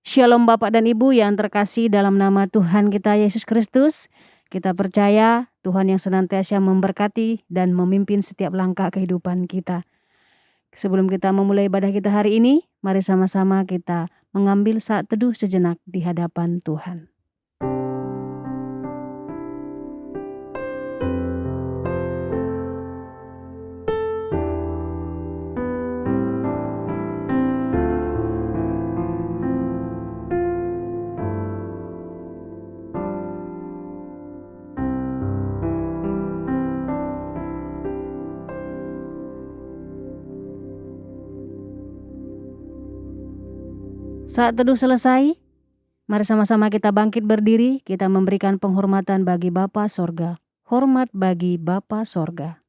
Shalom Bapak dan Ibu yang terkasih dalam nama Tuhan kita Yesus Kristus. Kita percaya Tuhan yang senantiasa memberkati dan memimpin setiap langkah kehidupan kita. Sebelum kita memulai ibadah kita hari ini, mari sama-sama kita mengambil saat teduh sejenak di hadapan Tuhan. Saat teduh selesai, mari sama-sama kita bangkit berdiri, kita memberikan penghormatan bagi Bapa Sorga. Hormat bagi Bapa Sorga.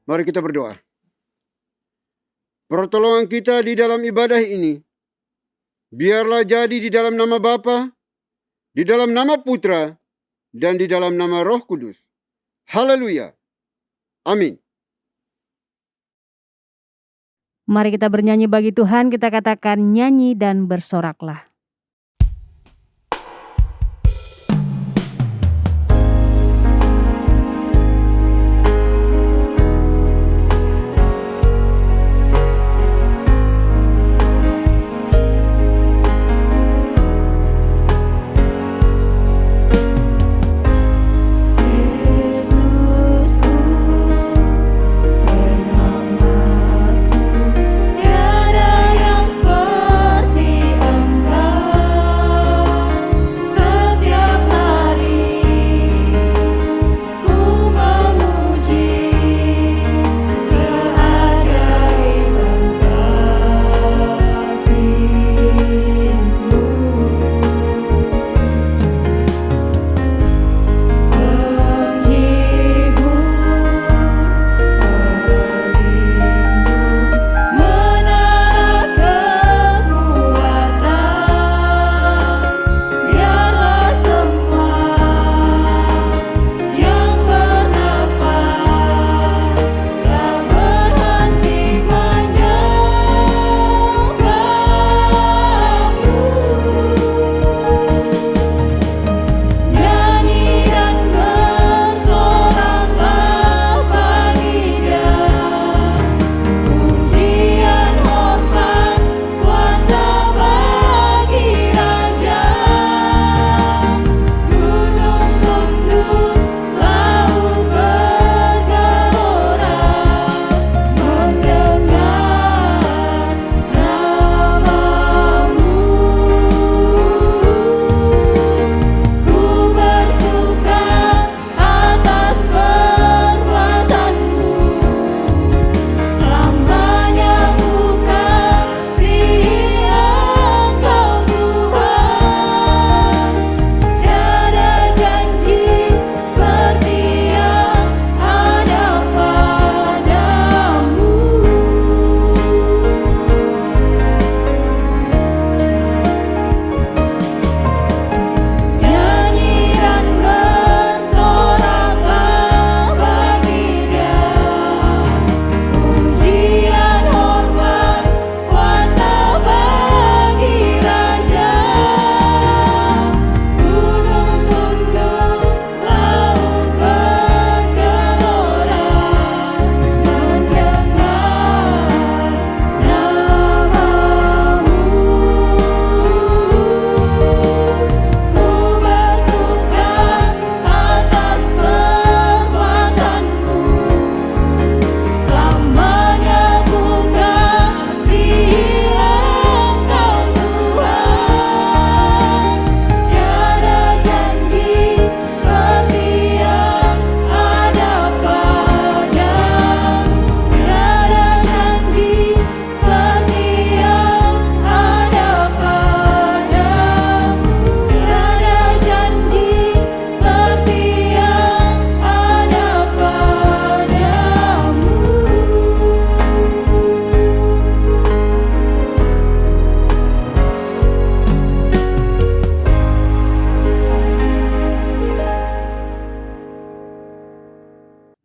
Mari kita berdoa. Pertolongan kita di dalam ibadah ini, biarlah jadi di dalam nama Bapa, di dalam nama Putra, dan di dalam nama Roh Kudus. Haleluya. Amin. Mari kita bernyanyi bagi Tuhan, kita katakan nyanyi dan bersoraklah. Tiada yang seperti Engkau.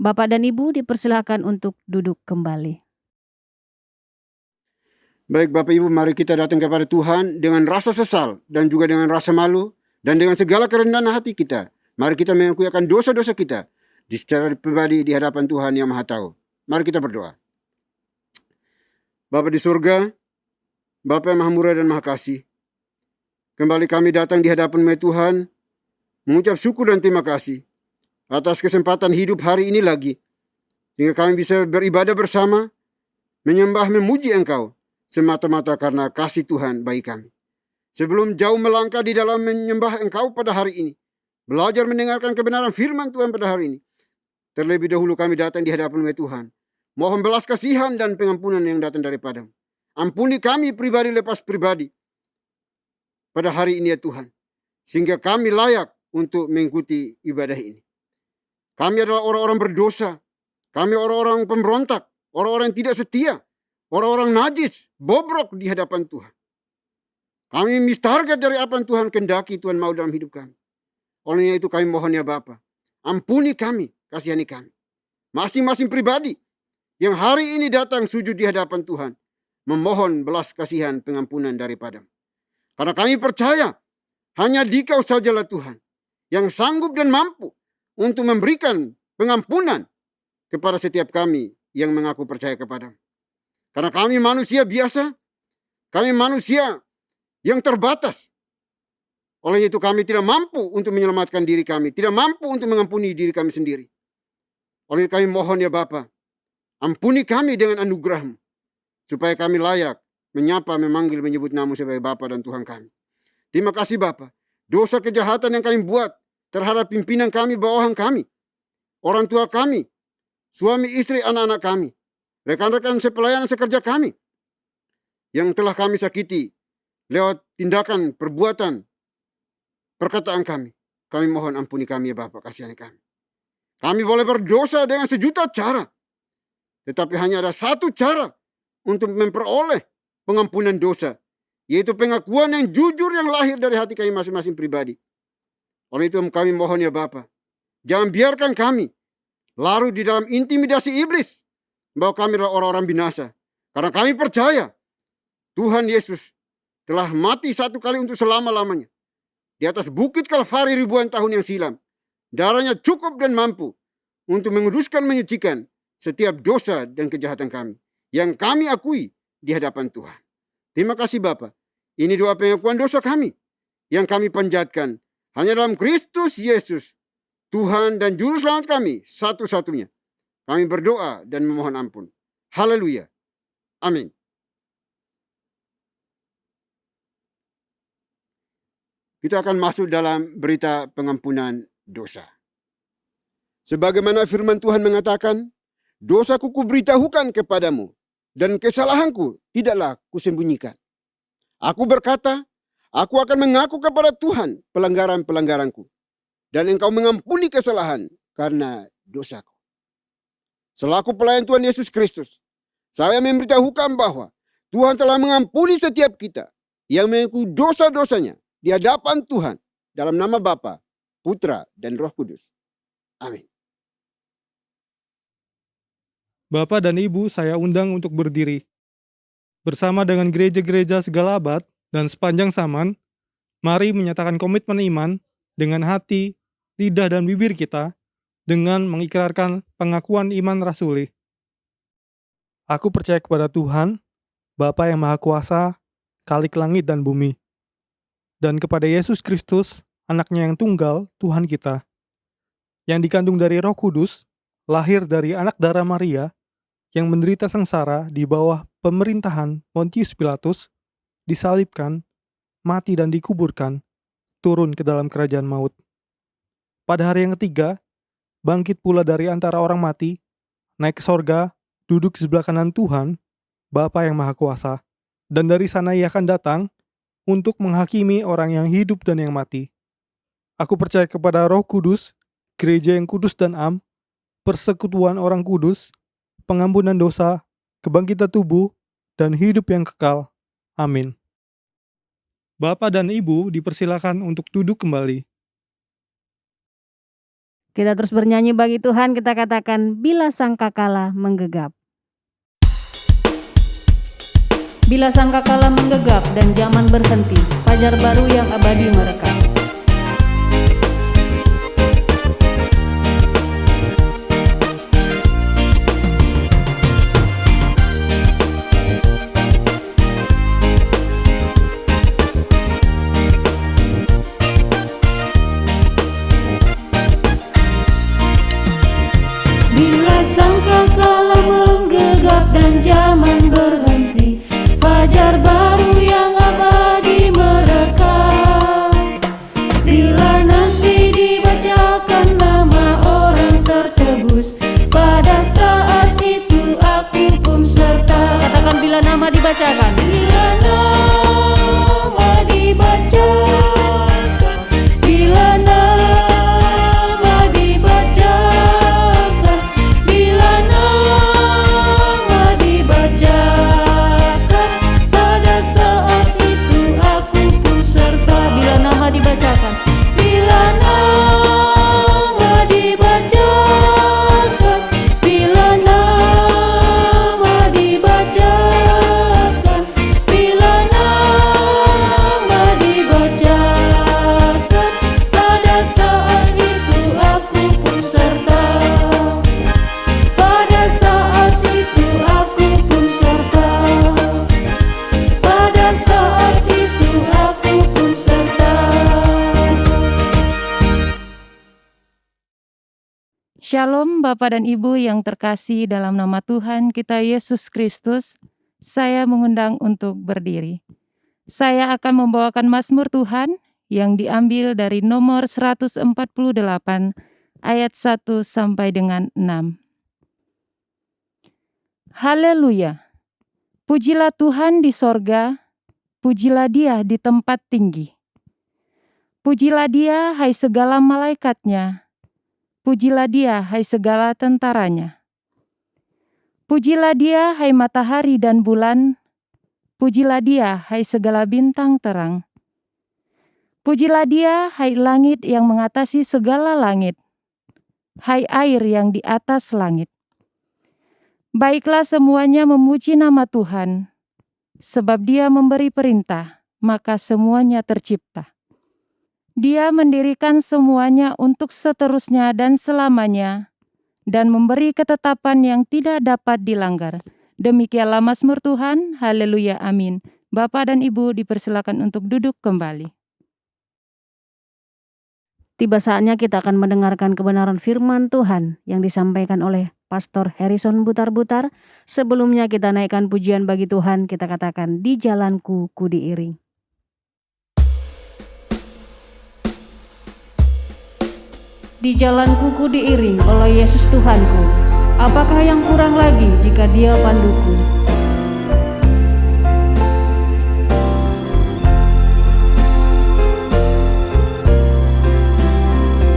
Bapak dan Ibu dipersilakan untuk duduk kembali. Baik Bapak Ibu, mari kita datang kepada Tuhan dengan rasa sesal dan juga dengan rasa malu dan dengan segala kerendahan hati kita. Mari kita mengakui akan dosa-dosa kita secara pribadi di hadapan Tuhan yang Maha Tahu. Mari kita berdoa. Bapa di surga, Bapa yang Maha Murah dan Maha Kasih, kembali kami datang di hadapan Tuhan, mengucap syukur dan terima kasih atas kesempatan hidup hari ini lagi, sehingga kami bisa beribadah bersama, menyembah, memuji Engkau, semata-mata karena kasih Tuhan bagi kami. Sebelum jauh melangkah di dalam menyembah Engkau pada hari ini, belajar mendengarkan kebenaran firman Tuhan pada hari ini, terlebih dahulu kami datang di hadapan Tuhan, mohon belas kasihan dan pengampunan yang datang daripada-Mu. Ampuni kami pribadi lepas pribadi pada hari ini ya Tuhan, sehingga kami layak untuk mengikuti ibadah ini. Kami adalah orang-orang berdosa, kami orang-orang pemberontak, orang-orang yang tidak setia, orang-orang najis, bobrok di hadapan Tuhan. Kami mistarget dari apa yang Tuhan kendaki, Tuhan mau dalam hidup kami. Olehnya itu kami mohon ya Bapa, ampuni kami, kasihani kami. Masing-masing pribadi yang hari ini datang sujud di hadapan Tuhan, memohon belas kasihan pengampunan daripada-Mu. Karena kami percaya, hanya Dikau sajalah Tuhan, yang sanggup dan mampu untuk memberikan pengampunan kepada setiap kami yang mengaku percaya kepada-Mu. Karena kami manusia biasa, kami manusia yang terbatas. Oleh itu kami tidak mampu untuk menyelamatkan diri kami, tidak mampu untuk mengampuni diri kami sendiri. Oleh itu kami mohon ya Bapa, ampuni kami dengan anugerah-Mu, supaya kami layak menyapa, memanggil, menyebut nama sebagai Bapa dan Tuhan kami. Terima kasih Bapa, dosa kejahatan yang kami buat terhadap pimpinan kami, bawahan kami, orang tua kami, suami istri, anak-anak kami, rekan-rekan sepelayanan sekerja kami, yang telah kami sakiti lewat tindakan, perbuatan, perkataan kami. Kami mohon ampuni kami ya Bapa, kasihani kami. Kami boleh berdosa dengan sejuta cara, tetapi hanya ada satu cara untuk memperoleh pengampunan dosa, yaitu pengakuan yang jujur yang lahir dari hati kami masing-masing pribadi. Oleh itu kami mohon ya Bapa, jangan biarkan kami larut di dalam intimidasi iblis bahwa kami adalah orang-orang binasa. Karena kami percaya Tuhan Yesus telah mati satu kali untuk selama-lamanya di atas bukit Kalvari ribuan tahun yang silam. Darahnya cukup dan mampu untuk menguduskan, menyucikan setiap dosa dan kejahatan kami yang kami akui di hadapan Tuhan. Terima kasih Bapa. Ini doa pengakuan dosa kami yang kami panjatkan hanya dalam Kristus Yesus, Tuhan dan Juru Selamat kami satu-satunya. Kami berdoa dan memohon ampun. Haleluya. Amin. Kita akan masuk dalam berita pengampunan dosa. Sebagaimana firman Tuhan mengatakan, dosaku kuberitahukan kepadamu, dan kesalahanku tidaklah kusembunyikan. Aku berkata, aku akan mengaku kepada Tuhan pelanggaran-pelanggaranku, dan Engkau mengampuni kesalahan karena dosaku. Selaku pelayan Tuhan Yesus Kristus, saya memberitahukan bahwa Tuhan telah mengampuni setiap kita yang mengaku dosa-dosanya di hadapan Tuhan dalam nama Bapa, Putra, dan Roh Kudus. Amin. Bapak dan Ibu, saya undang untuk berdiri. Bersama dengan gereja-gereja segala abad dan sepanjang zaman, mari menyatakan komitmen iman dengan hati, lidah, dan bibir kita dengan mengikrarkan pengakuan iman rasuli. Aku percaya kepada Tuhan, Bapa yang Maha Kuasa, Khalik langit dan bumi, dan kepada Yesus Kristus, anaknya yang tunggal, Tuhan kita, yang dikandung dari Roh Kudus, lahir dari anak darah Maria, yang menderita sengsara di bawah pemerintahan Pontius Pilatus, disalibkan, mati dan dikuburkan, turun ke dalam kerajaan maut. Pada hari yang ketiga, bangkit pula dari antara orang mati, naik ke sorga, duduk di sebelah kanan Tuhan, Bapa yang Maha Kuasa, dan dari sana ia akan datang untuk menghakimi orang yang hidup dan yang mati. Aku percaya kepada Roh Kudus, gereja yang kudus dan am, persekutuan orang kudus, pengampunan dosa, kebangkitan tubuh, dan hidup yang kekal. Amin. Bapak dan Ibu dipersilakan untuk duduk kembali. Kita terus bernyanyi bagi Tuhan, kita katakan bila sangkakala menggegap. Bila sangkakala menggegap dan zaman berhenti, fajar baru yang abadi merekam. Bila sangkakala menggegap dan zaman berhenti, fajar baru yang abadi merekam. Bila nanti dibacakan nama orang tertebus, pada saat itu aku pun serta. Katakan bila nama dibacakan. Bila nama dibacakan, bila nama dibacakan, bila nama dibacakan, pada saat itu aku pun serta. Bila nama dibacakan, bila nama dibacakan, bila nama dibacakan, bila nama dibacakan, pada saat itu aku pun serta. Pada saat itu aku pun serta. Pada saat itu aku pun serta. Shalom Bapak dan Ibu yang terkasih dalam nama Tuhan kita Yesus Kristus. Saya mengundang untuk berdiri. Saya akan membawakan mazmur Tuhan yang diambil dari nomor 148 ayat 1 sampai dengan 6. Haleluya. Pujilah Tuhan di sorga, pujilah Dia di tempat tinggi. Pujilah Dia, hai segala malaikatnya. Pujilah Dia, hai segala tentaranya. Pujilah Dia, hai matahari dan bulan. Pujilah Dia, hai segala bintang terang. Pujilah Dia, hai langit yang mengatasi segala langit. Hai air yang di atas langit. Baiklah semuanya memuji nama Tuhan, sebab Dia memberi perintah, maka semuanya tercipta. Dia mendirikan semuanya untuk seterusnya dan selamanya, dan memberi ketetapan yang tidak dapat dilanggar. Demikianlah mazmur Tuhan. Haleluya, amin. Bapak dan Ibu dipersilakan untuk duduk kembali. Tiba saatnya kita akan mendengarkan kebenaran firman Tuhan yang disampaikan oleh Pastor Harrison Butar-Butar. Sebelumnya kita naikkan pujian bagi Tuhan, kita katakan di jalanku ku diiring. Di jalanku ku diiring oleh Yesus Tuhanku. Apakah yang kurang lagi jika Dia panduku?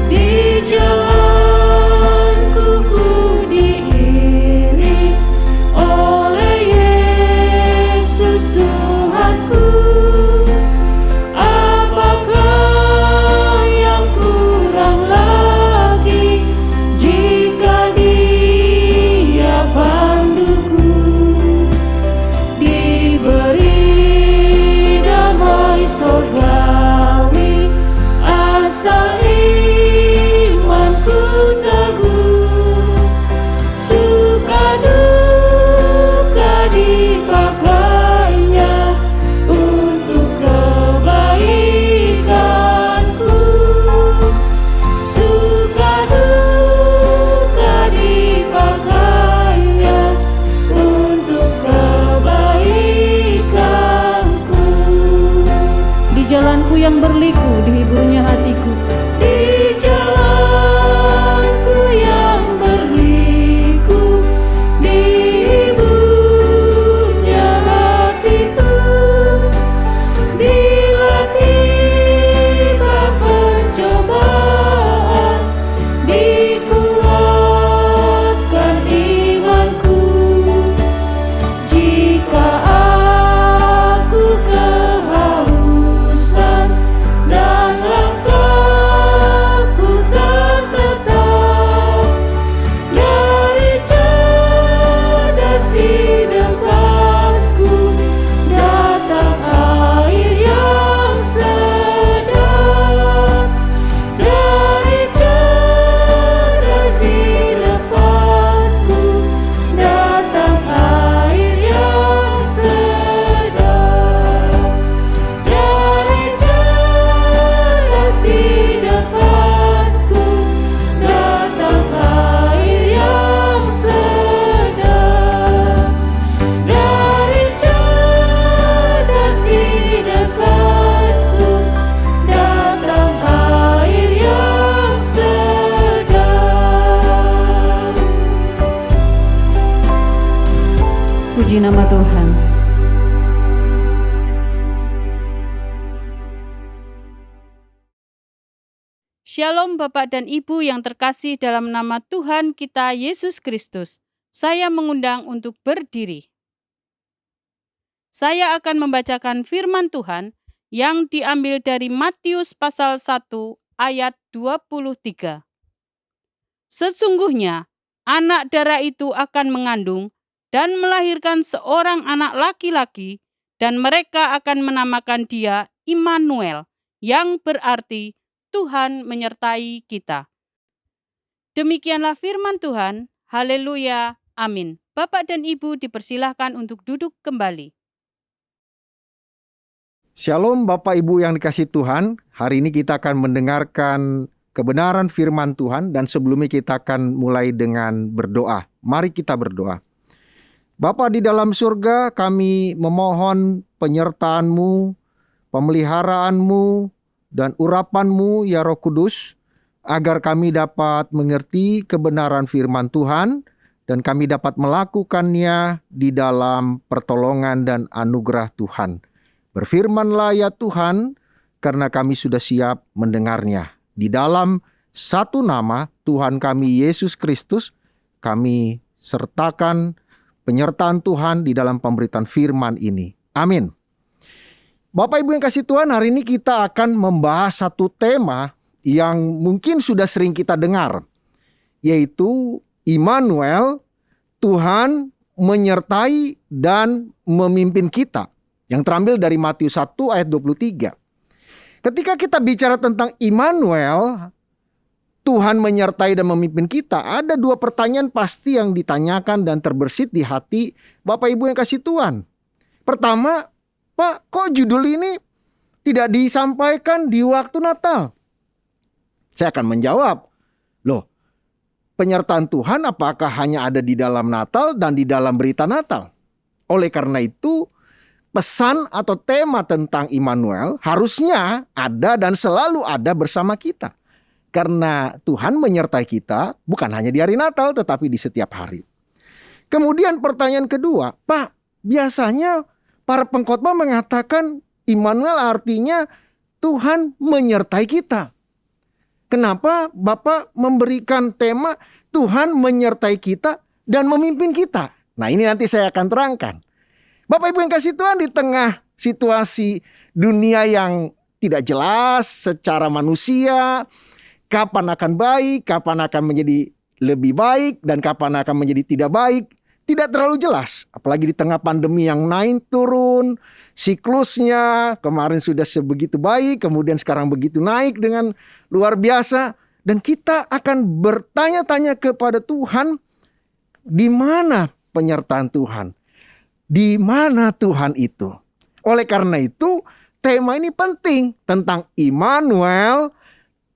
Di jalanku ku diiring oleh Yesus Tuhanku. Apakah yang kurang lagi jika Dia panduku? Puji nama Tuhan. Shalom Bapak dan Ibu yang terkasih dalam nama Tuhan kita Yesus Kristus. Saya mengundang untuk berdiri. Saya akan membacakan firman Tuhan yang diambil dari Matius pasal 1 ayat 23. Sesungguhnya anak darah itu akan mengandung dan melahirkan seorang anak laki-laki, dan mereka akan menamakan dia Immanuel, yang berarti Tuhan menyertai kita. Demikianlah firman Tuhan. Haleluya. Amin. Bapak dan Ibu dipersilahkan untuk duduk kembali. Shalom Bapak Ibu yang dikasihi Tuhan. Hari ini kita akan mendengarkan kebenaran firman Tuhan, dan sebelumnya kita akan mulai dengan berdoa. Mari kita berdoa. Bapa di dalam surga, kami memohon penyertaan-Mu, pemeliharaanmu, dan urapan-Mu ya Roh Kudus, agar kami dapat mengerti kebenaran firman Tuhan, dan kami dapat melakukannya di dalam pertolongan dan anugerah Tuhan. Berfirmanlah ya Tuhan, karena kami sudah siap mendengarnya. Di dalam satu nama Tuhan kami Yesus Kristus, kami sertakan penyertaan Tuhan di dalam pemberitaan firman ini. Amin. Bapak Ibu yang kasih Tuhan, hari ini kita akan membahas satu tema yang mungkin sudah sering kita dengar, yaitu Immanuel, Tuhan menyertai dan memimpin kita, yang terambil dari Matius 1 ayat 23. Ketika kita bicara tentang Immanuel, Tuhan menyertai dan memimpin kita, ada dua pertanyaan pasti yang ditanyakan dan terbersit di hati Bapak Ibu yang kasih Tuhan. Pertama, Pak, kok judul ini tidak disampaikan di waktu Natal? Saya akan menjawab, loh, penyertaan Tuhan apakah hanya ada di dalam Natal dan di dalam berita Natal? Oleh karena itu, pesan atau tema tentang Immanuel harusnya ada dan selalu ada bersama kita. Karena Tuhan menyertai kita bukan hanya di hari Natal, tetapi di setiap hari. Kemudian pertanyaan kedua, Pak, biasanya para pengkhotbah mengatakan Immanuel artinya Tuhan menyertai kita. Kenapa Bapak memberikan tema Tuhan menyertai kita dan memimpin kita? Nah, ini nanti saya akan terangkan. Bapak Ibu yang kasih Tuhan, di tengah situasi dunia yang tidak jelas secara manusia, kapan akan baik, kapan akan menjadi lebih baik, dan kapan akan menjadi tidak baik, tidak terlalu jelas. Apalagi di tengah pandemi yang naik turun, siklusnya kemarin sudah sebegitu baik, kemudian sekarang begitu naik dengan luar biasa. Dan kita akan bertanya-tanya kepada Tuhan, di mana penyertaan Tuhan? Di mana Tuhan itu? Oleh karena itu, tema ini penting tentang Immanuel,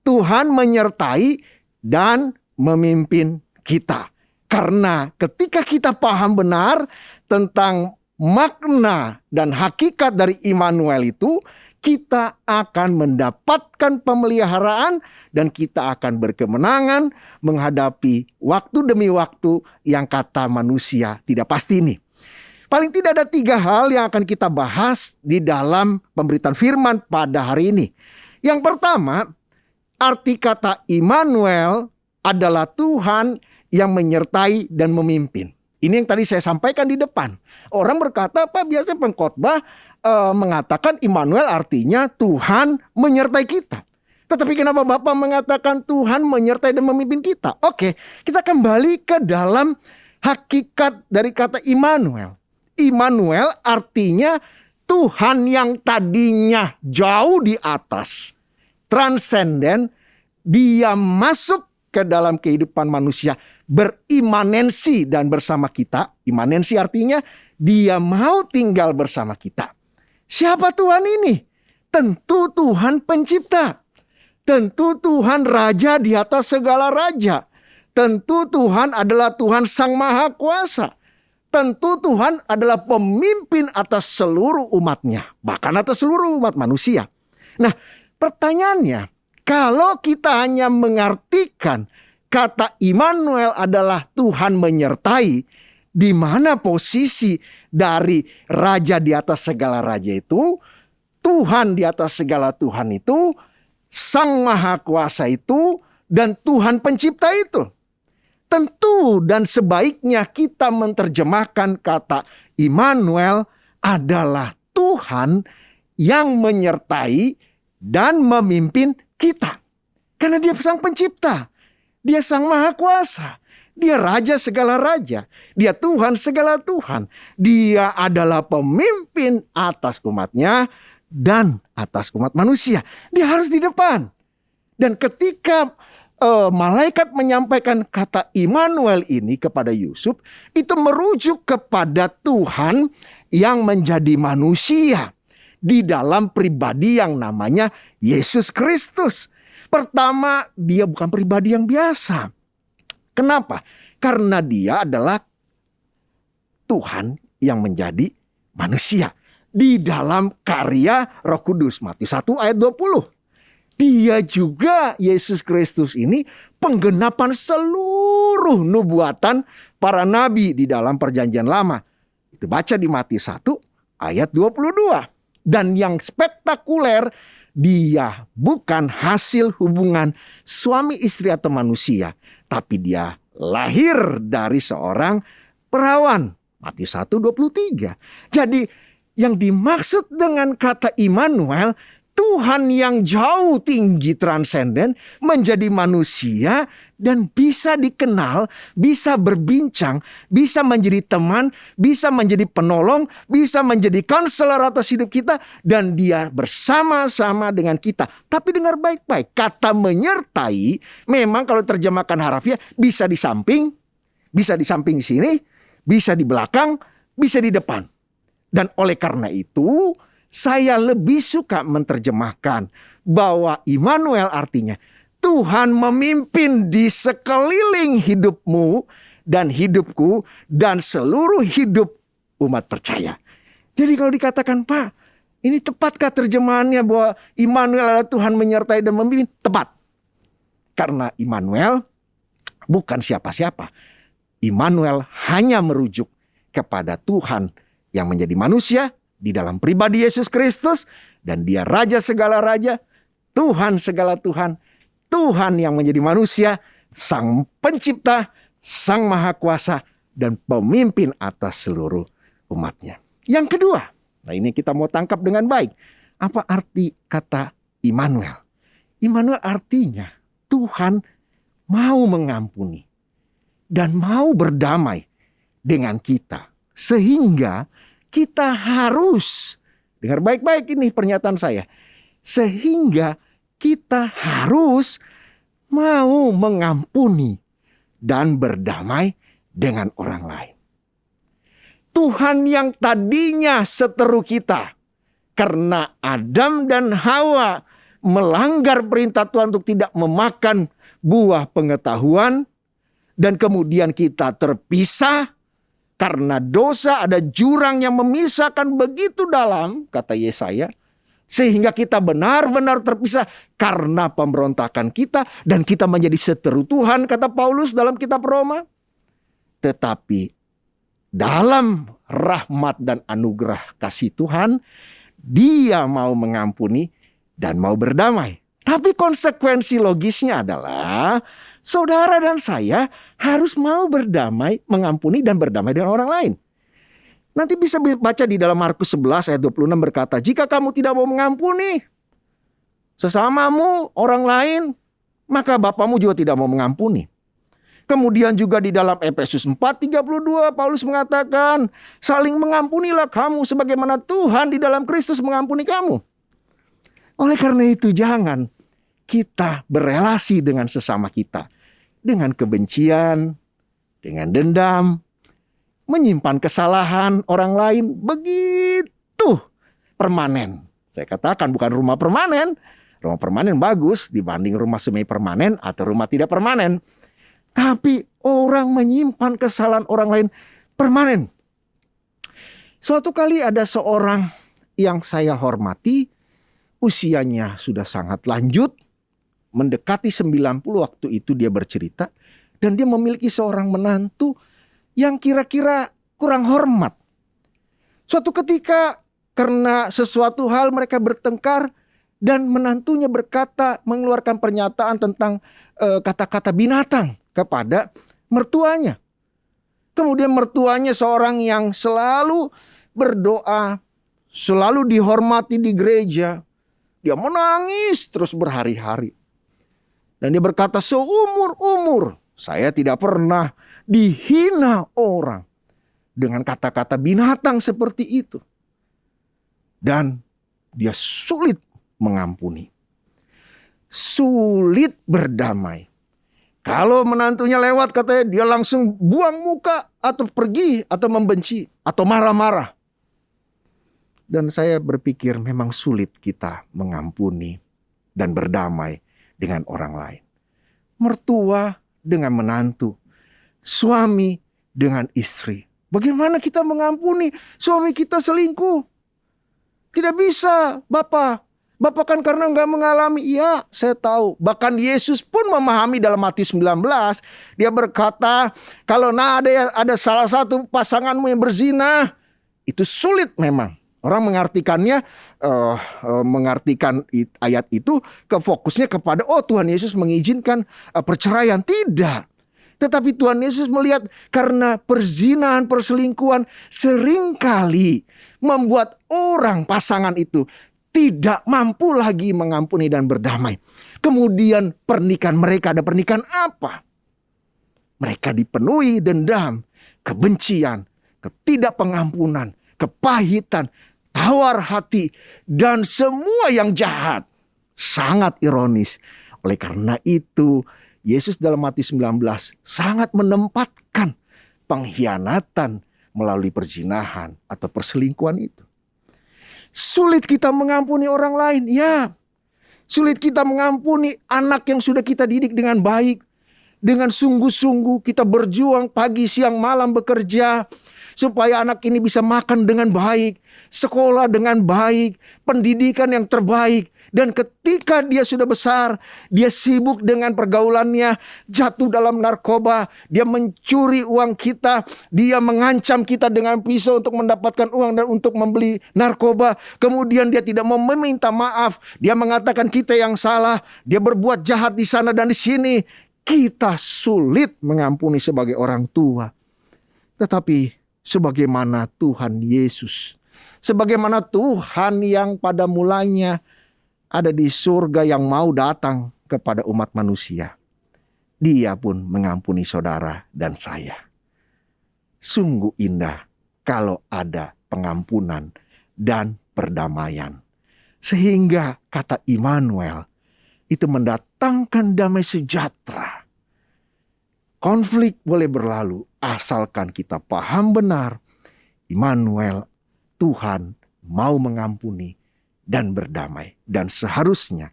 Tuhan menyertai dan memimpin kita. Karena ketika kita paham benar tentang makna dan hakikat dari Immanuel itu, kita akan mendapatkan pemeliharaan dan kita akan berkemenangan menghadapi waktu demi waktu yang kata manusia tidak pasti ini. Paling tidak ada 3 hal yang akan kita bahas di dalam pemberitaan firman pada hari ini. Yang pertama, arti kata Immanuel adalah Tuhan yang menyertai dan memimpin. Ini yang tadi saya sampaikan di depan. Orang berkata, Pak, biasanya pengkhotbah mengatakan Immanuel artinya Tuhan menyertai kita. Tetapi kenapa Bapak mengatakan Tuhan menyertai dan memimpin kita? Oke, kita kembali ke dalam hakikat dari kata Immanuel. Immanuel artinya Tuhan yang tadinya jauh di atas, transenden, dia masuk ke dalam kehidupan manusia, berimanensi dan bersama kita. Imanensi artinya dia mau tinggal bersama kita. Siapa Tuhan ini? Tentu Tuhan pencipta. Tentu Tuhan raja di atas segala raja. Tentu Tuhan adalah Tuhan Sang Maha Kuasa. Tentu Tuhan adalah pemimpin atas seluruh umatnya, bahkan atas seluruh umat manusia. Nah, pertanyaannya, kalau kita hanya mengartikan kata Immanuel adalah Tuhan menyertai Di mana posisi dari raja di atas segala raja itu, Tuhan di atas segala Tuhan itu, Sang Maha Kuasa itu, dan Tuhan Pencipta itu. Tentu dan sebaiknya kita menerjemahkan kata Immanuel adalah Tuhan yang menyertai dan memimpin kita. Karena Dia Sang Pencipta, Dia Sang Maha Kuasa, Dia Raja segala raja, Dia Tuhan segala Tuhan. Dia adalah pemimpin atas umatnya dan atas umat manusia. Dia harus di depan. Dan ketika malaikat menyampaikan kata Immanuel ini kepada Yusuf, itu merujuk kepada Tuhan yang menjadi manusia di dalam pribadi yang namanya Yesus Kristus. Pertama, Dia bukan pribadi yang biasa. Kenapa? Karena Dia adalah Tuhan yang menjadi manusia di dalam karya Roh Kudus. Matius 1 ayat 20. Dia juga, Yesus Kristus ini, penggenapan seluruh nubuatan para nabi di dalam perjanjian lama. Itu baca di Matius 1 ayat 22. Dan yang spektakuler, Dia bukan hasil hubungan suami istri atau manusia, tapi Dia lahir dari seorang perawan. Matius 1:23. Jadi yang dimaksud dengan kata Immanuel, Tuhan yang jauh tinggi transenden menjadi manusia dan bisa dikenal, bisa berbincang, bisa menjadi teman, bisa menjadi penolong, bisa menjadi konselor atas hidup kita, dan Dia bersama-sama dengan kita. Tapi dengar baik-baik, kata menyertai memang kalau terjemahkan harfiah bisa di samping sini, bisa di belakang, bisa di depan. Dan oleh karena itu, saya lebih suka menerjemahkan bahwa Immanuel artinya Tuhan memimpin di sekeliling hidupmu dan hidupku dan seluruh hidup umat percaya. Jadi kalau dikatakan, Pak, ini tepatkah terjemahannya bahwa Immanuel adalah Tuhan menyertai dan memimpin? Tepat. Karena Immanuel bukan siapa-siapa. Immanuel hanya merujuk kepada Tuhan yang menjadi manusia di dalam pribadi Yesus Kristus, dan Dia Raja segala raja, Tuhan segala Tuhan, Tuhan yang menjadi manusia, Sang Pencipta, Sang Maha Kuasa, dan pemimpin atas seluruh umatnya. Yang kedua, nah ini kita mau tangkap dengan baik. Apa arti kata Immanuel? Immanuel artinya Tuhan mau mengampuni dan mau berdamai dengan kita. Sehingga kita harus, dengar baik-baik ini pernyataan saya, sehingga kita harus mau mengampuni dan berdamai dengan orang lain. Tuhan yang tadinya seteru kita karena Adam dan Hawa melanggar perintah Tuhan untuk tidak memakan buah pengetahuan, dan kemudian kita terpisah karena dosa, ada jurang yang memisahkan begitu dalam, kata Yesaya, sehingga kita benar-benar terpisah karena pemberontakan kita, dan kita menjadi seteru Tuhan, kata Paulus dalam kitab Roma. Tetapi dalam rahmat dan anugerah kasih Tuhan, Dia mau mengampuni dan mau berdamai. Tapi konsekuensi logisnya adalah saudara dan saya harus mau berdamai, mengampuni dan berdamai dengan orang lain. Nanti bisa baca di dalam Markus 11 ayat 26 berkata, jika kamu tidak mau mengampuni sesamamu orang lain, maka Bapamu juga tidak mau mengampuni. Kemudian juga di dalam Efesus 4:32 Paulus mengatakan, saling mengampunilah kamu sebagaimana Tuhan di dalam Kristus mengampuni kamu. Oleh karena itu jangan kita berelasi dengan sesama kita dengan kebencian, dengan dendam, menyimpan kesalahan orang lain begitu permanen. Saya katakan bukan rumah permanen. Rumah permanen bagus dibanding rumah semi permanen atau rumah tidak permanen. Tapi orang menyimpan kesalahan orang lain permanen. Suatu kali ada seorang yang saya hormati, usianya sudah sangat lanjut, mendekati 90 waktu itu dia bercerita, dan dia memiliki seorang menantu yang kira-kira kurang hormat. Suatu ketika karena sesuatu hal mereka bertengkar dan menantunya berkata, mengeluarkan pernyataan tentang kata-kata binatang kepada mertuanya. Kemudian mertuanya seorang yang selalu berdoa, selalu dihormati di gereja. Dia menangis terus berhari-hari. Dan dia berkata, seumur-umur saya tidak pernah dihina orang dengan kata-kata binatang seperti itu. Dan dia sulit mengampuni. Sulit berdamai. Kalau menantunya lewat katanya dia langsung buang muka atau pergi atau membenci atau marah-marah. Dan saya berpikir memang sulit kita mengampuni dan berdamai dengan orang lain. Mertua dengan menantu, suami dengan istri. Bagaimana kita mengampuni suami kita selingkuh? Tidak bisa, Bapak. Bapak kan karena nggak mengalami. Iya, saya tahu. Bahkan Yesus pun memahami dalam Matius 19. Dia berkata, kalau ada salah satu pasanganmu yang berzina, itu sulit memang. Orang mengartikannya, mengartikan ayat itu fokusnya kepada, oh Tuhan Yesus mengizinkan perceraian. Tidak. Tetapi Tuhan Yesus melihat karena perzinahan, perselingkuhan seringkali membuat orang pasangan itu tidak mampu lagi mengampuni dan berdamai. Kemudian pernikahan mereka, ada pernikahan apa? Mereka dipenuhi dendam, kebencian, ketidakpengampunan, kepahitan, tawar hati, dan semua yang jahat. Sangat ironis. Oleh karena itu, Yesus dalam Matius 19 sangat menempatkan pengkhianatan melalui perzinahan atau perselingkuhan itu. Sulit kita mengampuni orang lain, ya. Sulit kita mengampuni anak yang sudah kita didik dengan baik. Dengan sungguh-sungguh kita berjuang pagi, siang, malam bekerja. Supaya anak ini bisa makan dengan baik. Sekolah dengan baik. Pendidikan yang terbaik. Dan ketika dia sudah besar, dia sibuk dengan pergaulannya, jatuh dalam narkoba, dia mencuri uang kita, dia mengancam kita dengan pisau untuk mendapatkan uang dan untuk membeli narkoba. Kemudian dia tidak mau meminta maaf, dia mengatakan kita yang salah, dia berbuat jahat di sana dan di sini. Kita sulit mengampuni sebagai orang tua. Tetapi sebagaimana Tuhan Yesus, sebagaimana Tuhan yang pada mulanya ada di surga yang mau datang kepada umat manusia, Dia pun mengampuni saudara dan saya. Sungguh indah kalau ada pengampunan dan perdamaian. Sehingga kata Immanuel itu mendatangkan damai sejahtera. Konflik boleh berlalu asalkan kita paham benar Immanuel, Tuhan mau mengampuni dan berdamai. Dan seharusnya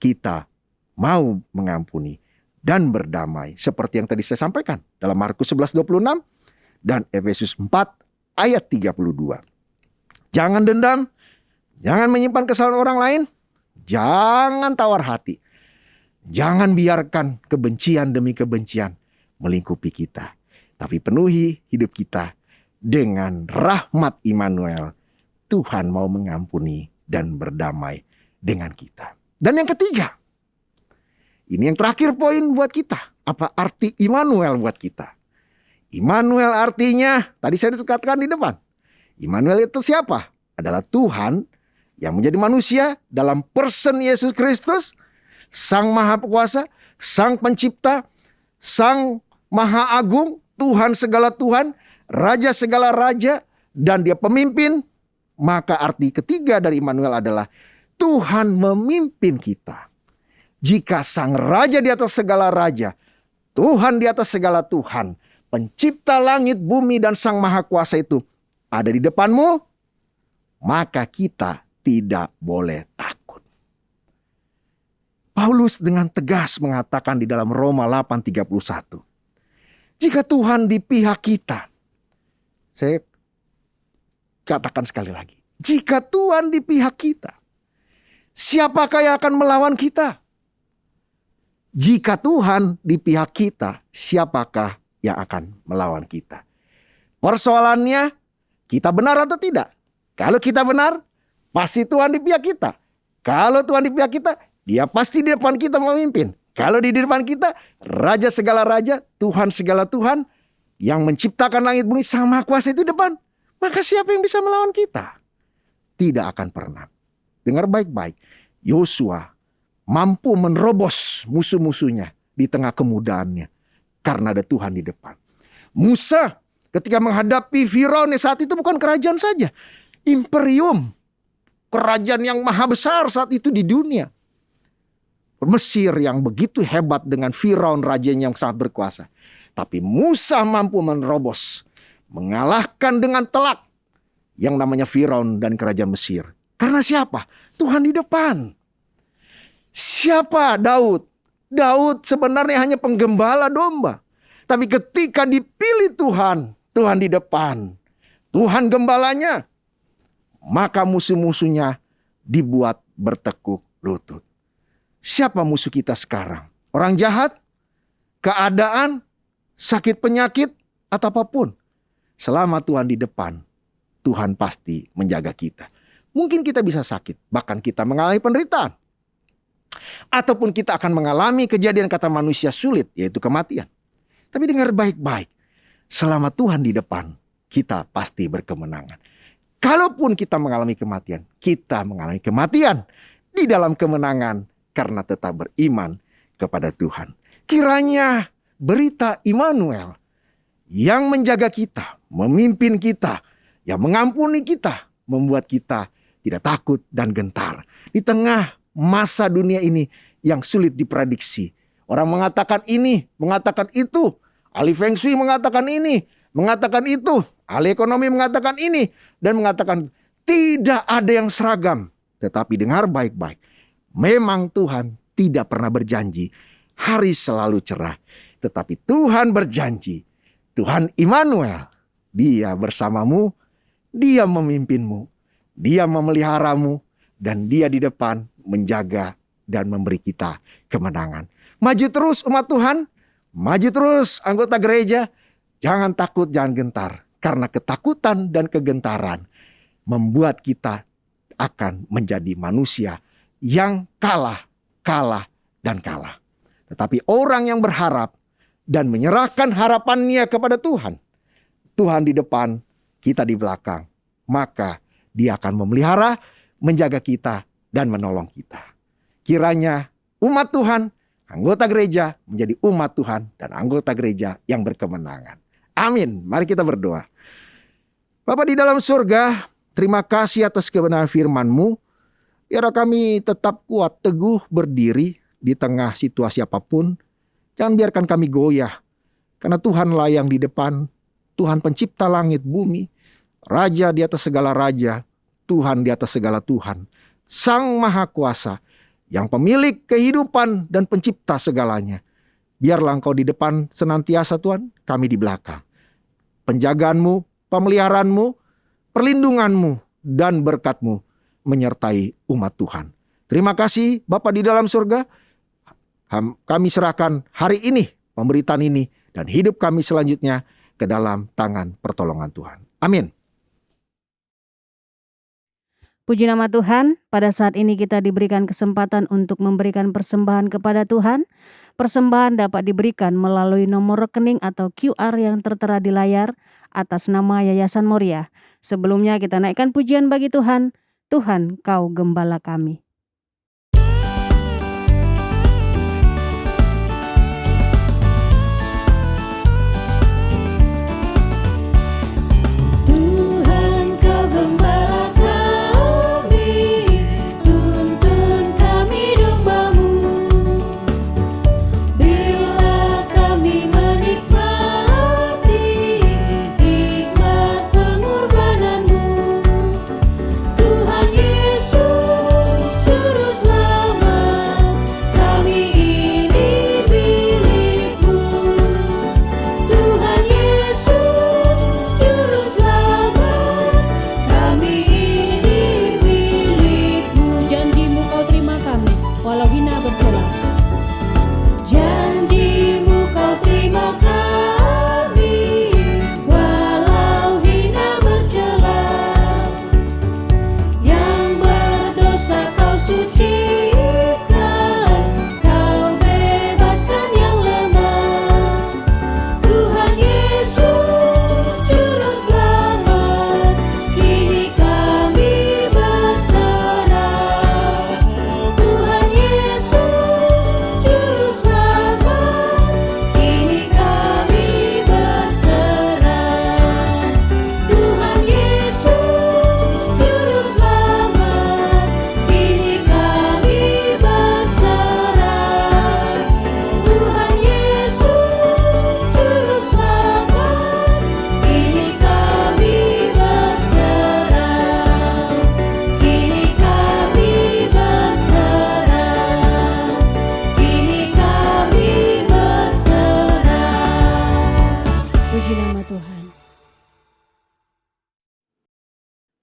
kita mau mengampuni dan berdamai. Seperti yang tadi saya sampaikan dalam Markus 11:26 dan Efesus 4 ayat 32. Jangan dendam, jangan menyimpan kesalahan orang lain, jangan tawar hati. Jangan biarkan kebencian demi kebencian melingkupi kita. Tapi penuhi hidup kita dengan rahmat Immanuel. Tuhan mau mengampuni dan berdamai dengan kita. Dan yang ketiga, ini yang terakhir poin buat kita. Apa arti Immanuel buat kita? Immanuel artinya, tadi saya katakan di depan. Immanuel itu siapa? Adalah Tuhan yang menjadi manusia dalam person Yesus Kristus, Sang Maha Kuasa, Sang Pencipta, Sang Maha Agung, Tuhan segala Tuhan, Raja segala Raja, dan Dia pemimpin. Maka arti ketiga dari Immanuel adalah Tuhan memimpin kita. Jika Sang Raja di atas segala Raja, Tuhan di atas segala Tuhan, Pencipta langit, bumi, dan Sang Maha Kuasa itu ada di depanmu, maka kita tidak boleh takut. Paulus dengan tegas mengatakan di dalam Roma 8:31, jika Tuhan di pihak kita, saya katakan sekali lagi, jika Tuhan di pihak kita, siapakah yang akan melawan kita? Jika Tuhan di pihak kita, siapakah yang akan melawan kita? Persoalannya, kita benar atau tidak? Kalau kita benar, pasti Tuhan di pihak kita. Kalau Tuhan di pihak kita, Dia pasti di depan kita memimpin. Kalau di depan kita, Raja segala raja, Tuhan segala Tuhan, yang menciptakan langit bumi sama kuasa itu depan. Maka siapa yang bisa melawan kita? Tidak akan pernah. Dengar baik-baik. Yosua mampu menerobos musuh-musuhnya di tengah kemudahannya. Karena ada Tuhan di depan. Musa ketika menghadapi Firaun saat itu bukan kerajaan saja. Imperium. Kerajaan yang maha besar saat itu di dunia. Mesir yang begitu hebat dengan Firaun rajanya yang sangat berkuasa. Tapi Musa mampu menerobos. Mengalahkan dengan telak yang namanya Firaun dan kerajaan Mesir. Karena siapa? Tuhan di depan. Siapa Daud? Daud sebenarnya hanya penggembala domba. Tapi ketika dipilih Tuhan, Tuhan di depan. Tuhan gembalanya. Maka musuh-musuhnya dibuat bertekuk lutut. Siapa musuh kita sekarang? Orang jahat? Keadaan? Sakit penyakit? Atau apapun? Selama Tuhan di depan, Tuhan pasti menjaga kita. Mungkin kita bisa sakit, bahkan kita mengalami penderitaan. Ataupun kita akan mengalami kejadian kata manusia sulit, yaitu kematian. Tapi dengar baik-baik, selama Tuhan di depan, kita pasti berkemenangan. Kalaupun kita mengalami kematian, kita mengalami kematian di dalam kemenangan karena tetap beriman kepada Tuhan. Kiranya berita Immanuel yang menjaga kita, memimpin kita, yang mengampuni kita, membuat kita tidak takut dan gentar. Di tengah masa dunia ini yang sulit diprediksi. Orang mengatakan ini, mengatakan itu. Ahli Feng Shui mengatakan ini, mengatakan itu. Ahli ekonomi mengatakan ini. Dan mengatakan tidak ada yang seragam. Tetapi dengar baik-baik. Memang Tuhan tidak pernah berjanji hari selalu cerah. Tetapi Tuhan berjanji. Tuhan Immanuel. Dia bersamamu. Dia memimpinmu. Dia memeliharamu. Dan Dia di depan menjaga dan memberi kita kemenangan. Maju terus umat Tuhan. Maju terus anggota gereja. Jangan takut, jangan gentar. Karena ketakutan dan kegentaran membuat kita akan menjadi manusia yang kalah, dan kalah. Tetapi orang yang berharap dan menyerahkan harapannya kepada Tuhan. Tuhan di depan, kita di belakang. Maka Dia akan memelihara, menjaga kita, dan menolong kita. Kiranya umat Tuhan, anggota gereja menjadi umat Tuhan dan anggota gereja yang berkemenangan. Amin. Mari kita berdoa. Bapa di dalam surga, terima kasih atas kebenaran firman-Mu. Biar kami tetap kuat, teguh, berdiri di tengah situasi apapun. Jangan biarkan kami goyah. Karena Tuhanlah yang di depan. Tuhan pencipta langit bumi. Raja di atas segala raja. Tuhan di atas segala Tuhan. Sang Maha Kuasa. Yang pemilik kehidupan dan pencipta segalanya. Biarlah Engkau di depan senantiasa Tuhan. Kami di belakang. Penjagaanmu, pemeliharaanmu, perlindunganmu, dan berkat-Mu menyertai umat Tuhan. Terima kasih Bapa di dalam surga. Kami serahkan hari ini, pemberitaan ini, dan hidup kami selanjutnya ke dalam tangan pertolongan Tuhan. Amin. Puji nama Tuhan, pada saat ini kita diberikan kesempatan untuk memberikan persembahan kepada Tuhan. Persembahan dapat diberikan melalui nomor rekening atau QR yang tertera di layar atas nama Yayasan Moriah. Sebelumnya kita naikkan pujian bagi Tuhan. Tuhan, Kau gembala kami. Tuhan Yesus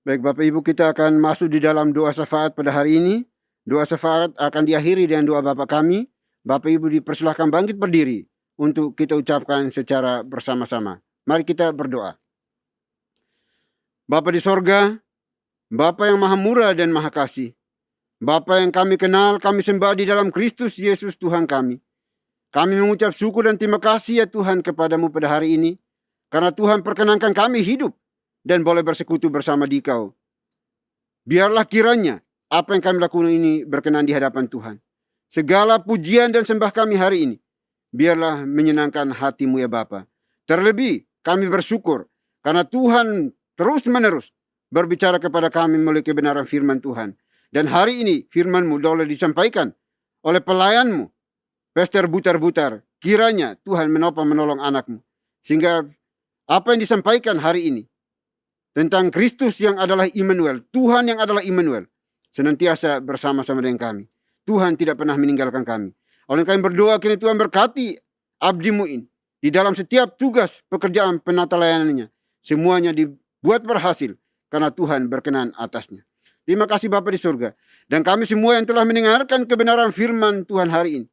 Baik Bapak Ibu, kita akan masuk di dalam doa syafaat pada hari ini. Doa syafaat akan diakhiri dengan doa Bapa kami. Bapak Ibu dipersilahkan bangkit berdiri untuk kita ucapkan secara bersama-sama. Mari kita berdoa. Bapa di sorga, Bapa yang maha murah dan maha kasih, Bapa yang kami kenal, kami sembah di dalam Kristus Yesus Tuhan kami. Kami mengucap syukur dan terima kasih ya Tuhan kepadamu pada hari ini, karena Tuhan perkenankan kami hidup dan boleh bersekutu bersama Dikau. Biarlah kiranya apa yang kami lakukan ini berkenan di hadapan Tuhan. Segala pujian dan sembah kami hari ini, biarlah menyenangkan hati-Mu ya Bapa. Terlebih kami bersyukur karena Tuhan terus-menerus berbicara kepada kami melalui kebenaran firman Tuhan. Dan hari ini firman-Mu boleh disampaikan oleh pelayan-Mu, Pastor Butar-Butar. Kiranya Tuhan menopang menolong anak-Mu. Sehingga apa yang disampaikan hari ini tentang Kristus yang adalah Immanuel, Tuhan yang adalah Immanuel, senantiasa bersama-sama dengan kami. Tuhan tidak pernah meninggalkan kami. Oleh kami berdoa kini Tuhan berkati abdi-Mu ini di dalam setiap tugas pekerjaan penata layanannya. Semuanya dibuat berhasil karena Tuhan berkenan atasnya. Terima kasih Bapa di surga. Dan kami semua yang telah mendengarkan kebenaran firman Tuhan hari ini,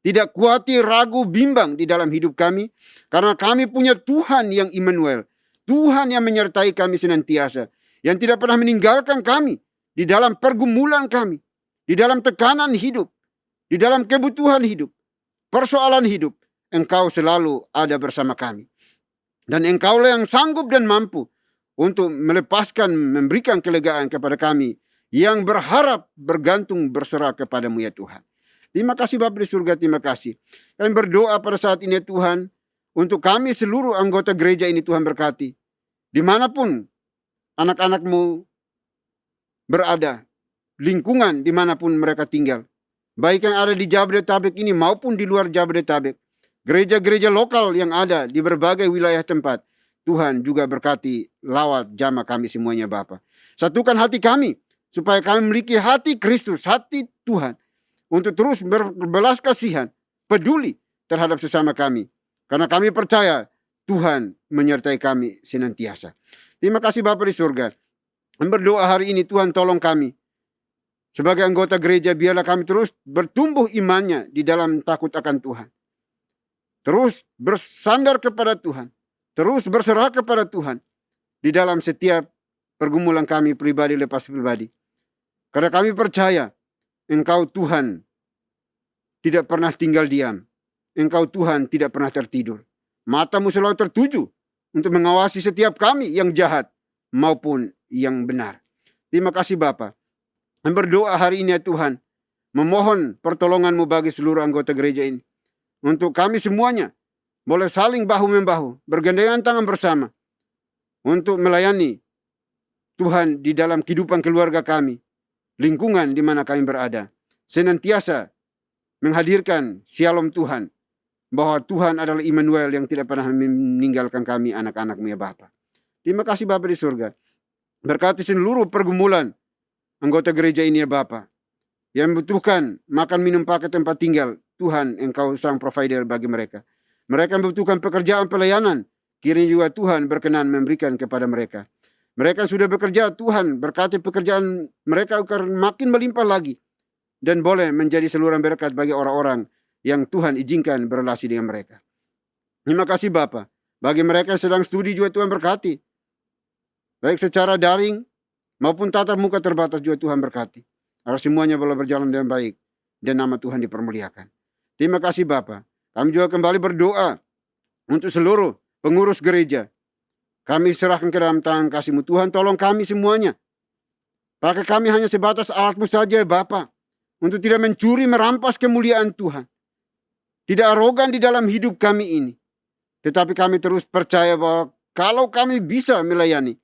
tidak khawatir, ragu, bimbang di dalam hidup kami, karena kami punya Tuhan yang Immanuel, Tuhan yang menyertai kami senantiasa, yang tidak pernah meninggalkan kami di dalam pergumulan kami, di dalam tekanan hidup, di dalam kebutuhan hidup, persoalan hidup. Engkau selalu ada bersama kami. Dan Engkaulah yang sanggup dan mampu untuk melepaskan, memberikan kelegaan kepada kami yang berharap, bergantung, berserah kepada-Mu ya Tuhan. Terima kasih Bapa di surga, terima kasih. Kami berdoa pada saat ini ya Tuhan, untuk kami seluruh anggota gereja ini Tuhan berkati. Dimanapun anak-anak-Mu berada, lingkungan dimanapun mereka tinggal, baik yang ada di Jabodetabek ini maupun di luar Jabodetabek, gereja-gereja lokal yang ada di berbagai wilayah tempat, Tuhan juga berkati lawat jamaah kami semuanya Bapa. Satukan hati kami, supaya kami memiliki hati Kristus, hati Tuhan, untuk terus berbelas kasihan, peduli terhadap sesama kami. Karena kami percaya Tuhan menyertai kami senantiasa. Terima kasih Bapa di surga. Berdoa hari ini Tuhan tolong kami. Sebagai anggota gereja biarlah kami terus bertumbuh imannya di dalam takut akan Tuhan. Terus bersandar kepada Tuhan. Terus berserah kepada Tuhan. Di dalam setiap pergumulan kami pribadi lepas pribadi. Karena kami percaya Engkau Tuhan tidak pernah tinggal diam. Engkau Tuhan tidak pernah tertidur. Mata-Mu selalu tertuju untuk mengawasi setiap kami yang jahat maupun yang benar. Terima kasih Bapa. Dan berdoa hari ini ya Tuhan, memohon pertolongan-Mu bagi seluruh anggota gereja ini. Untuk kami semuanya boleh saling bahu-membahu, bergandengan tangan bersama untuk melayani Tuhan di dalam kehidupan keluarga kami, lingkungan di mana kami berada. Senantiasa menghadirkan shalom Tuhan, bahwa Tuhan adalah Immanuel yang tidak pernah meninggalkan kami anak-anak-Mu ya Bapa. Terima kasih Bapa di surga. Berkati seluruh pergumulan anggota gereja ini ya Bapa, yang membutuhkan makan minum pakai tempat tinggal. Tuhan Engkau sang provider bagi mereka. Mereka membutuhkan pekerjaan pelayanan, kiranya juga Tuhan berkenan memberikan kepada mereka. Mereka yang sudah bekerja, Tuhan berkati pekerjaan mereka akan makin melimpah lagi, dan boleh menjadi saluran berkat bagi orang-orang yang Tuhan izinkan berrelasi dengan mereka. Terima kasih Bapa. Bagi mereka yang sedang studi juga Tuhan berkati, baik secara daring maupun tatap muka terbatas juga Tuhan berkati, agar semuanya boleh berjalan dengan baik dan nama Tuhan dipermuliakan. Terima kasih Bapa. Kami juga kembali berdoa untuk seluruh pengurus gereja. Kami serahkan ke dalam tangan kasih-Mu. Tuhan tolong kami semuanya. Pakai kami hanya sebatas alat-Mu saja Bapa, untuk tidak mencuri merampas kemuliaan Tuhan. Tidak arogan di dalam hidup kami ini. Tetapi kami terus percaya bahwa kalau kami bisa melayani,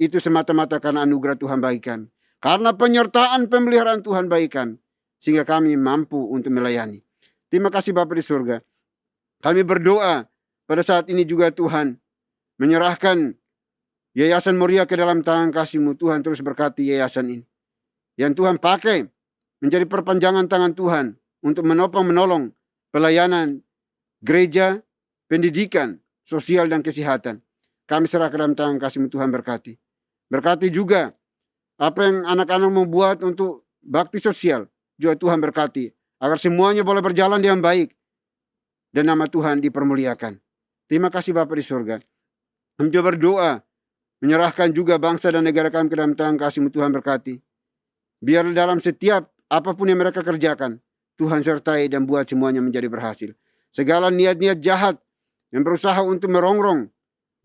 itu semata-mata karena anugerah Tuhan bagi kami. Karena penyertaan pemeliharaan Tuhan bagi kami. Sehingga kami mampu untuk melayani. Terima kasih Bapa di surga. Kami berdoa pada saat ini juga Tuhan menyerahkan Yayasan Moria ke dalam tangan kasih-Mu. Tuhan terus berkati yayasan ini. Yang Tuhan pakai menjadi perpanjangan tangan Tuhan untuk menopang menolong pelayanan gereja, pendidikan, sosial dan kesehatan. Kami serah ke dalam tangan kasih-Mu Tuhan berkati. Berkati juga apa yang anak-anak mau buat untuk bakti sosial, juga Tuhan berkati, agar semuanya boleh berjalan dengan baik, dan nama Tuhan dipermuliakan. Terima kasih Bapa di surga. Kami juga berdoa, menyerahkan juga bangsa dan negara kami ke dalam tangan kasih-Mu. Tuhan berkati. Biar dalam setiap apapun yang mereka kerjakan, Tuhan sertai dan buat semuanya menjadi berhasil. Segala niat-niat jahat yang berusaha untuk merongrong,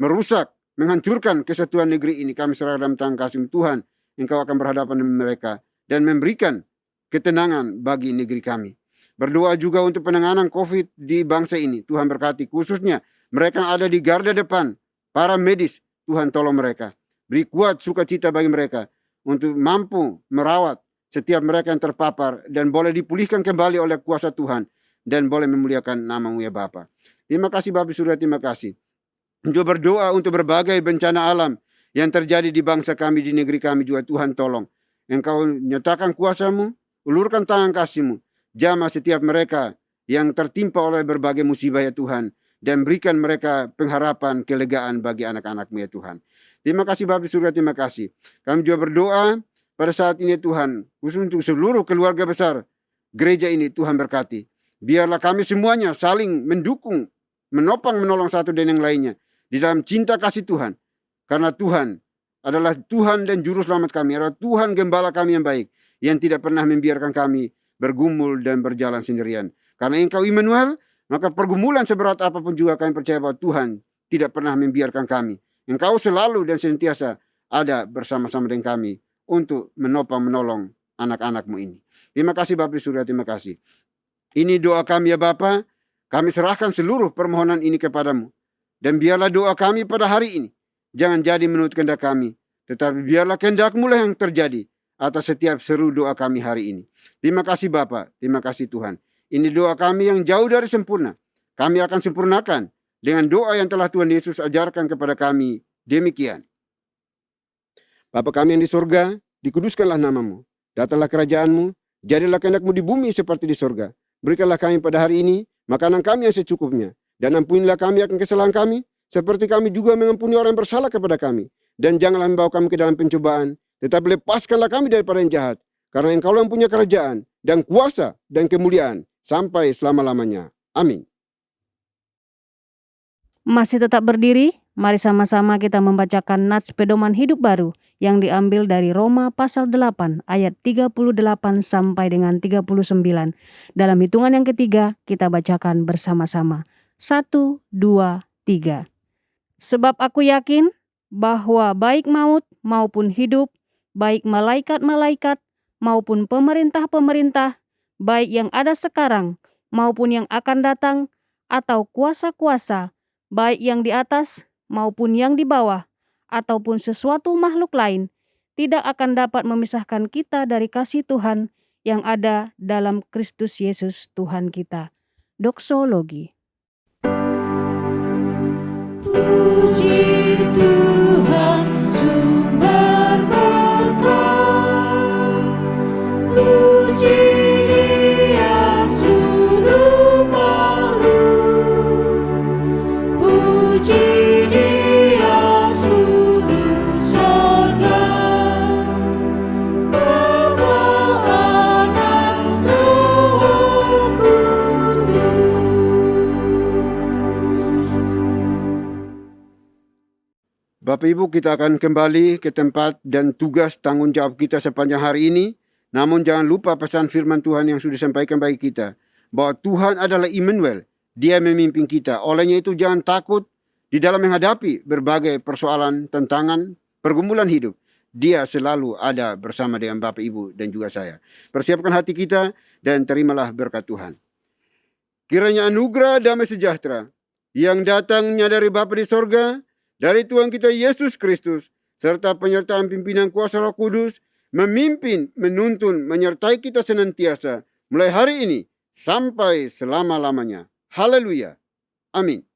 merusak, menghancurkan kesatuan negeri ini, kami serahkan dalam tangan kasih-Mu. Tuhan, Engkau akan berhadapan dengan mereka dan memberikan ketenangan bagi negeri kami. Berdoa juga untuk penanganan COVID di bangsa ini. Tuhan berkati, khususnya mereka yang ada di garda depan, para medis. Tuhan tolong mereka. Beri kuat sukacita bagi mereka untuk mampu merawat setiap mereka yang terpapar dan boleh dipulihkan kembali oleh kuasa Tuhan dan boleh memuliakan nama-Mu ya Bapa. Terima kasih Bapa surga, terima kasih. Juga berdoa untuk berbagai bencana alam yang terjadi di bangsa kami, di negeri kami juga. Tuhan tolong. Engkau nyatakan kuasa-Mu, ulurkan tangan kasih-Mu, jamah setiap mereka yang tertimpa oleh berbagai musibah ya Tuhan, dan berikan mereka pengharapan, kelegaan bagi anak-anak-Mu ya Tuhan. Terima kasih Bapa di surga, terima kasih. Kami juga berdoa pada saat ini Tuhan, khusus untuk seluruh keluarga besar gereja ini. Tuhan berkati. Biarlah kami semuanya saling mendukung, menopang, menolong satu dan yang lainnya di dalam cinta kasih Tuhan. Karena Tuhan adalah Tuhan dan Juru Selamat kami, adalah Tuhan Gembala kami yang baik, yang tidak pernah membiarkan kami bergumul dan berjalan sendirian. Karena Engkau Immanuel, maka pergumulan seberat apapun juga kami percaya bahwa Tuhan tidak pernah membiarkan kami. Engkau selalu dan senantiasa ada bersama-sama dengan kami untuk menopang, menolong anak-anak-Mu ini. Terima kasih Bapa di surga, terima kasih. Ini doa kami ya Bapa, kami serahkan seluruh permohonan ini kepadamu. Dan biarlah doa kami pada hari ini jangan jadi menurut kehendak kami, tetapi biarlah kehendak-Mu lah yang terjadi atas setiap seru doa kami hari ini. Terima kasih Bapa, terima kasih Tuhan. Ini doa kami yang jauh dari sempurna. Kami akan sempurnakan dengan doa yang telah Tuhan Yesus ajarkan kepada kami. Demikian. Bapa kami yang di surga, dikuduskanlah nama-Mu. Datanglah kerajaan-Mu, jadilah kehendak-Mu di bumi seperti di surga. Berikanlah kami pada hari ini makanan kami yang secukupnya. Dan ampunilah kami akan kesalahan kami, seperti kami juga mengampuni orang yang bersalah kepada kami. Dan janganlah membawa kami ke dalam pencobaan, tetapi lepaskanlah kami daripada yang jahat. Karena Engkau yang punya kerajaan, dan kuasa, dan kemuliaan, sampai selama-lamanya. Amin. Masih tetap berdiri, mari sama-sama kita membacakan nats pedoman hidup baru yang diambil dari Roma pasal 8 ayat 38 sampai dengan 39. Dalam hitungan yang ketiga, kita bacakan bersama-sama. 1, 2, 3. Sebab aku yakin bahwa baik maut maupun hidup, baik malaikat-malaikat maupun pemerintah-pemerintah, baik yang ada sekarang maupun yang akan datang, atau kuasa-kuasa, baik yang di atas maupun yang di bawah, ataupun sesuatu makhluk lain, tidak akan dapat memisahkan kita dari kasih Tuhan yang ada dalam Kristus Yesus Tuhan kita. Doksologi. Puji Tuhan sumber berkat, puji Dia suruh makhluk, puji Dia suruh sorga, Bapa, Anak, Roh Kudus. Bapak Ibu, kita akan kembali ke tempat dan tugas tanggung jawab kita sepanjang hari ini. Namun jangan lupa pesan firman Tuhan yang sudah disampaikan bagi kita, bahwa Tuhan adalah Immanuel. Dia memimpin kita. Olehnya itu jangan takut di dalam menghadapi berbagai persoalan, tantangan, pergumulan hidup. Dia selalu ada bersama dengan Bapak Ibu dan juga saya. Persiapkan hati kita dan terimalah berkat Tuhan. Kiranya anugerah damai sejahtera yang datangnya dari Bapa di sorga, dari Tuhan kita Yesus Kristus, serta penyertaan pimpinan kuasa Roh Kudus, memimpin, menuntun, menyertai kita senantiasa, mulai hari ini, sampai selama-lamanya. Haleluya. Amin. Amin.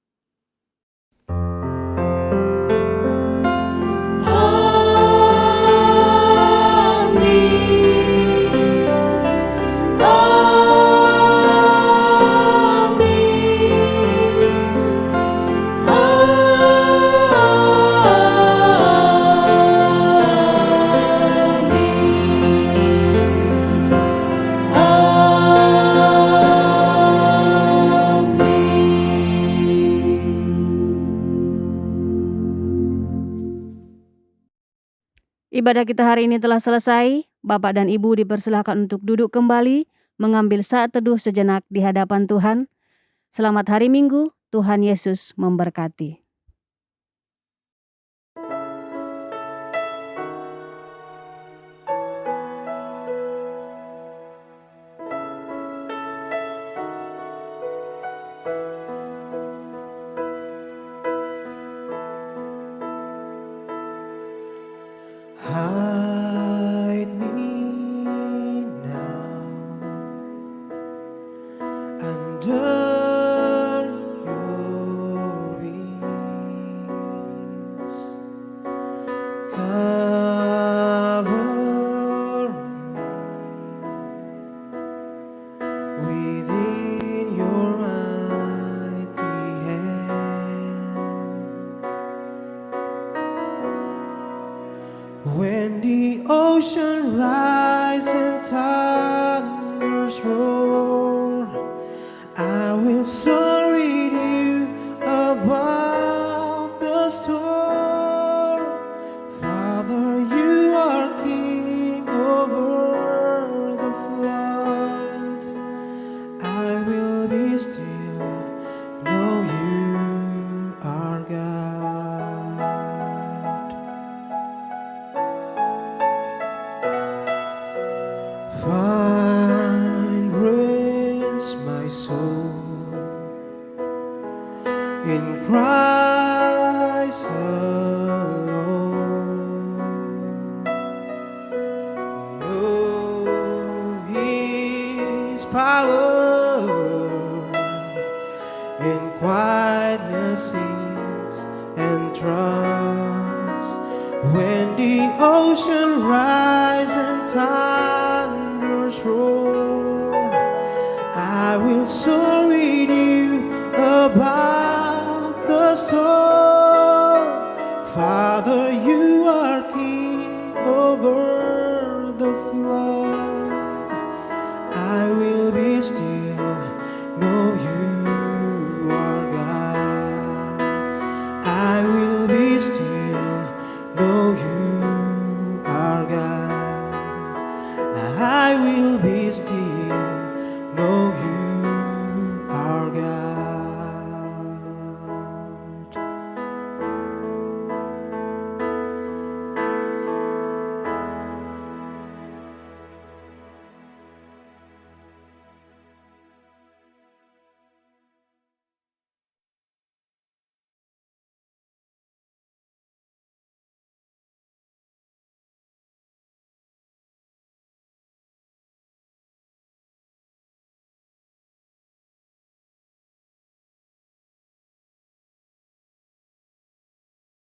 Ibadah kita hari ini telah selesai. Bapak dan Ibu dipersilahkan untuk duduk kembali, mengambil saat teduh sejenak di hadapan Tuhan. Selamat hari Minggu, Tuhan Yesus memberkati. Hide me now under your wings. Cover me within your mighty hand. When the ocean rise and thunders roar, I will soar with you above the storm. Father, you are king over the flood. I will be still, know you are God. Find rest, my soul, in Christ alone. Know His power in quietness and trust. When the ocean rise and thunders roar, I will soar with you above the storm. Father, you are king over the flood. I will be still, know you are God. I will be still, know you are God. I will be still,